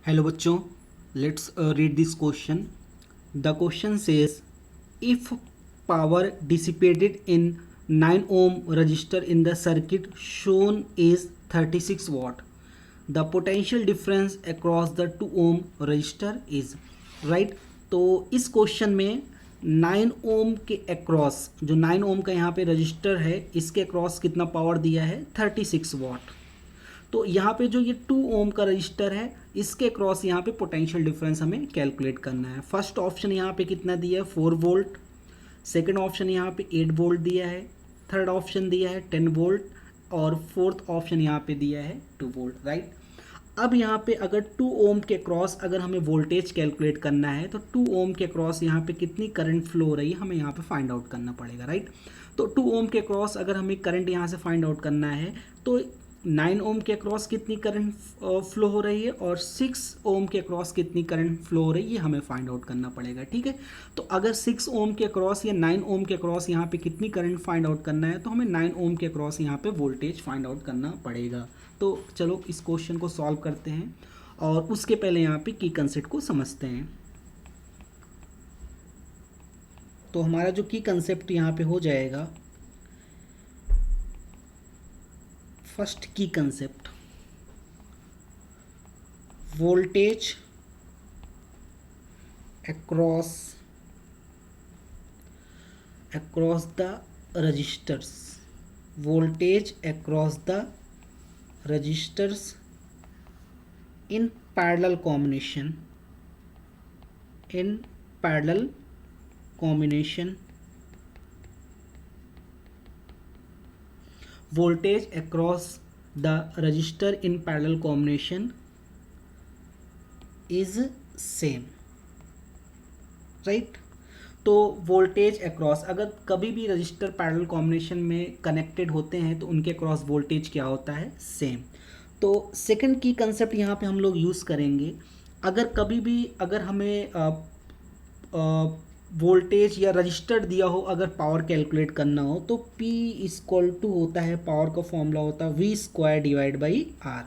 Hello बच्चों, let's read this question. The question says if power dissipated in 9 ohm resistor in the circuit shown is 36 watt, the potential difference across the 2 ohm resistor is right. तो इस question में 9 ओम के across, जो 9 ओम का यहाँ पे register है, इसके अक्रॉस कितना पावर दिया है 36 वाट. तो यहाँ पे जो ये 2 ओम का रजिस्टर है, इसके क्रॉस यहाँ पे पोटेंशियल डिफरेंस हमें कैलकुलेट करना है. फर्स्ट ऑप्शन यहाँ पे कितना दिया है 4 वोल्ट, सेकंड ऑप्शन यहाँ पे 8 वोल्ट दिया है, थर्ड ऑप्शन दिया है 10 वोल्ट और फोर्थ ऑप्शन यहाँ पे दिया है 2 वोल्ट. राइट. अब यहाँ पे अगर 2 ओम के क्रॉस अगर हमें वोल्टेज कैलकुलेट करना है तो 2 ओम के क्रॉस यहाँ पे कितनी करंट फ्लो हो रही है हमें यहाँ पे फाइंड आउट करना पड़ेगा. राइट. तो 2 ओम के क्रॉस अगर हमें करंट यहाँ से फाइंड आउट करना है तो 9 ओम के अक्रॉस कितनी करंट फ्लो हो रही है और 6 ओम के अक्रॉस कितनी करंट फ्लो हो रही है ये हमें फाइंड आउट करना पड़ेगा. ठीक है. तो अगर 6 ओम के अक्रॉस या 9 ओम के अक्रॉस यहाँ पे कितनी करंट फाइंड आउट करना है तो हमें 9 ओम के अक्रॉस यहाँ पे वोल्टेज फाइंड आउट करना पड़ेगा. तो चलो इस क्वेश्चन को सॉल्व करते हैं और उसके पहले यहाँ पे की कंसेप्ट को समझते हैं. तो हमारा जो की कंसेप्ट यहाँ पे हो जाएगा, फर्स्ट की concept, voltage across the registers, voltage across the registers in parallel combination, voltage across the register in parallel combination is same. Right. तो वोल्टेज अक्रॉस अगर कभी भी रजिस्टर पैरेलल कॉम्बिनेशन में कनेक्टेड होते हैं तो उनके अक्रॉस वोल्टेज क्या होता है सेम. तो सेकंड की कंसेप्ट यहाँ पे हम लोग यूज़ करेंगे. अगर कभी भी अगर हमें वोल्टेज या रजिस्टर दिया हो, अगर पावर कैलकुलेट करना हो तो P इक्वल टू होता है, पावर का फॉर्मूला होता है V² divide by R.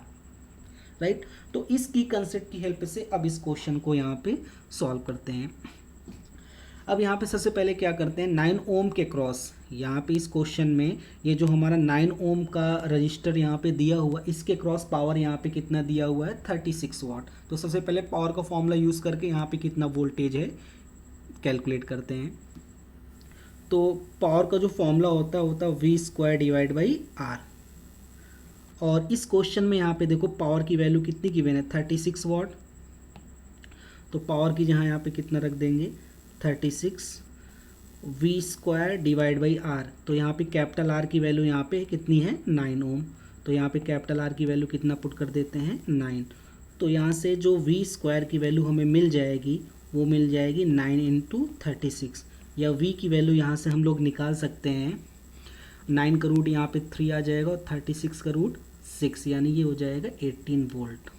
Right. तो इस की कंसेप्ट की हेल्प से अब इस क्वेश्चन को यहाँ पे सॉल्व करते हैं. अब यहाँ पे सबसे पहले क्या करते हैं, 9 ओम के क्रॉस यहाँ पे इस क्वेश्चन में ये जो हमारा 9 ओम का रजिस्टर यहाँ पे दिया हुआ, इसके क्रॉस पावर यहाँ पे कितना दिया हुआ है 36 वाट. तो सबसे पहले पावर का फॉर्मूला यूज़ करके यहाँ पे कितना वोल्टेज है कैलकुलेट करते हैं. तो पावर का जो फॉर्मूला होता है V² डिवाइड बाई R. और इस क्वेश्चन में यहाँ पे देखो पावर की वैल्यू कितनी गिवन है 36 वाट. तो पावर की जहाँ यहाँ पे कितना रख देंगे 36 V² डिवाइड बाई R. तो यहाँ पे कैपिटल R की वैल्यू यहाँ पे कितनी है 9 ओम. तो यहाँ पे कैपिटल R की वैल्यू कितना पुट कर देते हैं 9. तो यहाँ से जो V² की वैल्यू हमें मिल जाएगी वो मिल जाएगी 9 इंटू 36, या V की वैल्यू यहाँ से हम लोग निकाल सकते हैं. 9 का रूट यहाँ पे 3 आ जाएगा और 36 का रूट 6, यानी ये हो जाएगा 18 वोल्ट.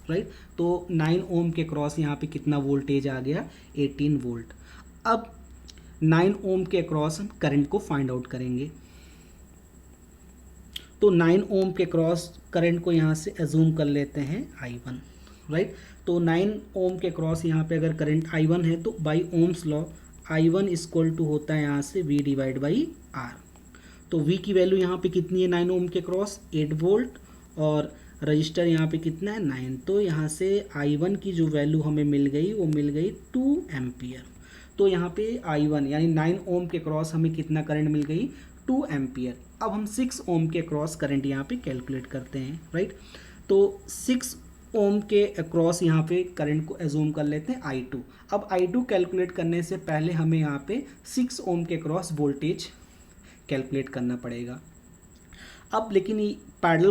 राइट. तो 9 ओम के क्रॉस यहाँ पे कितना वोल्टेज आ गया 18 वोल्ट. अब 9 ओम के क्रॉस हम करंट को फाइंड आउट करेंगे. तो 9 ओम के क्रॉस करंट को यहाँ से एज्यूम कर लेते हैं I1. राइट. तो 9 ओम के क्रॉस यहाँ पे अगर करंट I1 है तो by Ohm's law I1 equal to होता है यहाँ से V डिवाइड बाई R. तो V की वैल्यू यहाँ पे कितनी है 9 ओम के क्रॉस 8 वोल्ट और रजिस्टर यहाँ पे कितना है 9. तो यहाँ से I1 की जो वैल्यू हमें मिल गई वो मिल गई 2 एम्पियर. तो यहाँ पे I1 यानी 9 ओम के क्रॉस हमें कितना करंट मिल गई 2 एम्पियर. अब हम 6 ओम के क्रॉस करंट यहाँ पे कैलकुलेट करते हैं. राइट. तो 6 ओम के अक्रॉस यहाँ पे करंट को एज्यूम कर लेते हैं I2. अब I2 कैलकुलेट करने से पहले हमें यहाँ पे 6 ओम के क्रॉस वोल्टेज कैलकुलेट करना पड़ेगा. अब लेकिन पैरेलल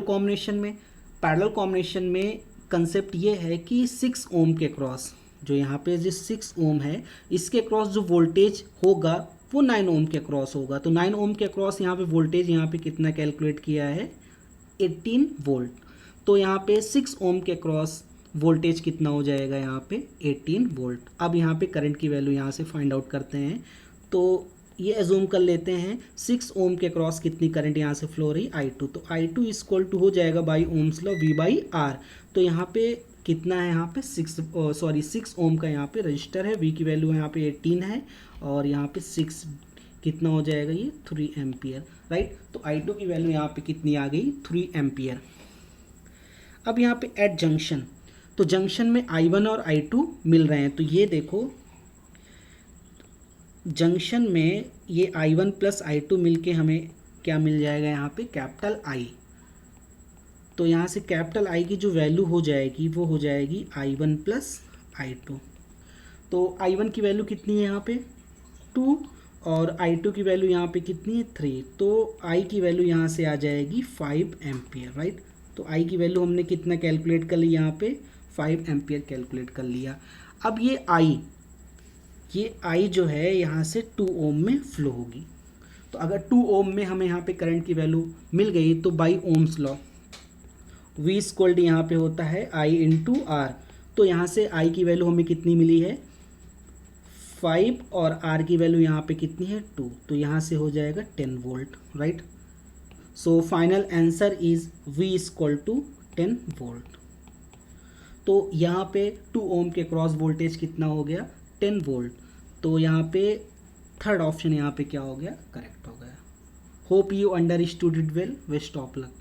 कॉम्बिनेशन में कंसेप्ट ये है कि 6 ओम के क्रॉस जो यहाँ पे जो 6 ओम है इसके क्रॉस जो वोल्टेज होगा वो 9 ओम के क्रॉस होगा. तो 9 ओम के क्रॉस यहाँ पे वोल्टेज यहाँ पे कितना कैलकुलेट किया है 18 वोल्ट. तो यहाँ पे 6 ओम के क्रॉस वोल्टेज कितना हो जाएगा यहाँ पे 18 वोल्ट. अब यहाँ पे करंट की वैल्यू यहाँ से फाइंड आउट करते हैं. तो ये एज्यूम कर लेते हैं 6 ओम के क्रॉस कितनी करंट यहाँ से फ्लो रही I2, तो I2 इक्वल टू हो जाएगा by Ohm's law V by R। तो यहाँ पे कितना है, यहाँ पे 6 ओम का यहाँ पे रजिस्टर है, V की वैल्यू यहाँ पे 18 है और यहाँ पे 6 कितना हो जाएगा ये 3 एम्पियर, राइट। तो I2 की वैल्यू यहाँ पे कितनी आ गई 3 एम्पियर। अब यहाँ पे एट जंक्शन, तो जंक्शन में I1 और I2 मिल रहे हैं, तो ये देखो जंक्शन में ये I1 प्लस I2 मिलके हमें क्या मिल जाएगा यहाँ पे कैपिटल I। तो यहाँ से कैपिटल I की जो वैल्यू हो जाएगी वो हो जाएगी I1 प्लस I2। तो I1 की वैल्यू कितनी है यहाँ पे 2 और I2 की वैल्यू यहाँ पे कितनी है 3, तो I की वैल्यू यहाँ से आ जाएगी 5 एम्पियर, राइट। तो I की वैल्यू हमने कितना कैलकुलेट कर ली यहाँ पे 5 एम्पियर कैलकुलेट कर लिया। अब ये I जो है यहाँ से 2 ओम में फ्लो होगी, तो अगर 2 ओम में हमें यहाँ पे करंट की वैल्यू मिल गई तो बाई ओम्स लॉ V स्क्वाल्ड यहाँ पे होता है I इंटू R। तो यहाँ से I की वैल्यू हमें कितनी मिली है 5 और R की वैल्यू यहाँ पे कितनी है 2, तो यहाँ से हो जाएगा 10 volt, right. So final answer is V equal to 10 volt. तो यहाँ पे 2 ओम के क्रॉस वोल्टेज कितना हो गया 10 वोल्ट। तो यहाँ पे थर्ड ऑप्शन यहाँ पे क्या हो गया करेक्ट हो गया। Hope you understood it well. Best of luck.